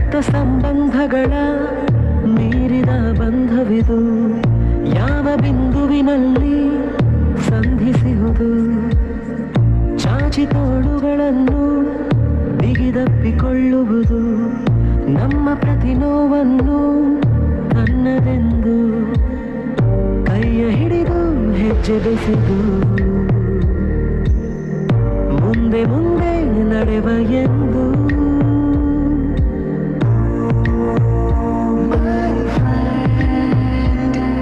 ರಕ್ತ ಸಂಬಂಧಗಳ ಮೀರಿದ ಬಂಧವಿದು, ಯಾವ ಬಿಂದುವಿನಲ್ಲಿ ಸಂಧಿಸುವುದು. ಚಾಚಿ ತೋಳುಗಳನ್ನು ಬಿಗಿದಪ್ಪಿಕೊಳ್ಳುವುದು, ನಮ್ಮ ಪ್ರತಿ ನೋವನ್ನು ತನ್ನದೆಂದು ಕೈಯ ಹಿಡಿದು ಹೆಜ್ಜೆ ಬೆಸೆದು ಮುಂದೆ ಮುಂದೆ ನಡೆವ ಎಂದು.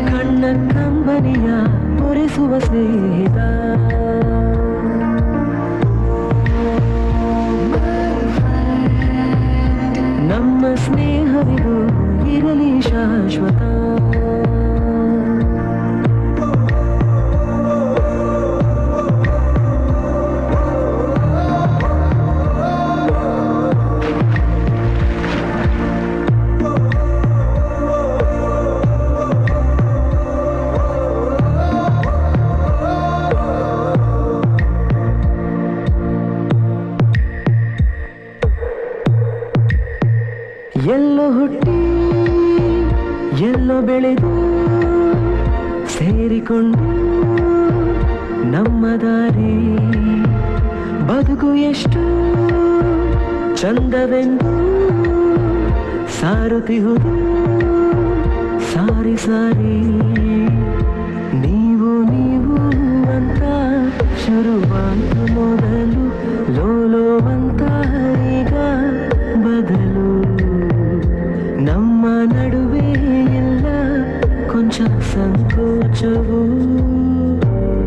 ಕಣ್ಣ ಕಂಬನಿಯ ಒರೆಸುವ ಸ್ನೇಹಿತ, ನಮ್ಮ ಸ್ನೇಹವಿದು ಇರಲಿ ಶಾಶ್ವತ. ಎಲ್ಲೋ ಹುಟ್ಟಿ ಎಲ್ಲೋ ಬೆಳೆದು ಸೇರಿಕೊಂಡು ನಮ್ಮ ದಾರಿ, ಬದುಕು ಎಷ್ಟು ಚಂದವೆಂದು ಸಾರುತ್ತಿಹುದು ಸಾರಿ ಸಾರಿ. ನೀವು ನೀವು ಅಂತ ಶುರುವಾದ ಮೊದಲು ಲೋಲೋ ಅಂತ ಈಗ ಬದಲು. ನಮ್ಮ ನಡುವೆ ಎಲ್ಲ ಕೊಂಚ ಸಂಕೋಚವು,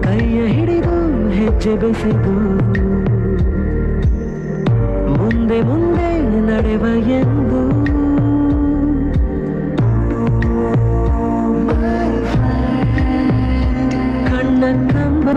ಕೈಯ ಹಿಡಿದು ಹೆಜ್ಜೆ ಬೆಸೆದು ಮುಂದೆ ಮುಂದೆ ನಡೆವ ಎಂದು. ಕಣ್ಣ ಕಂಬ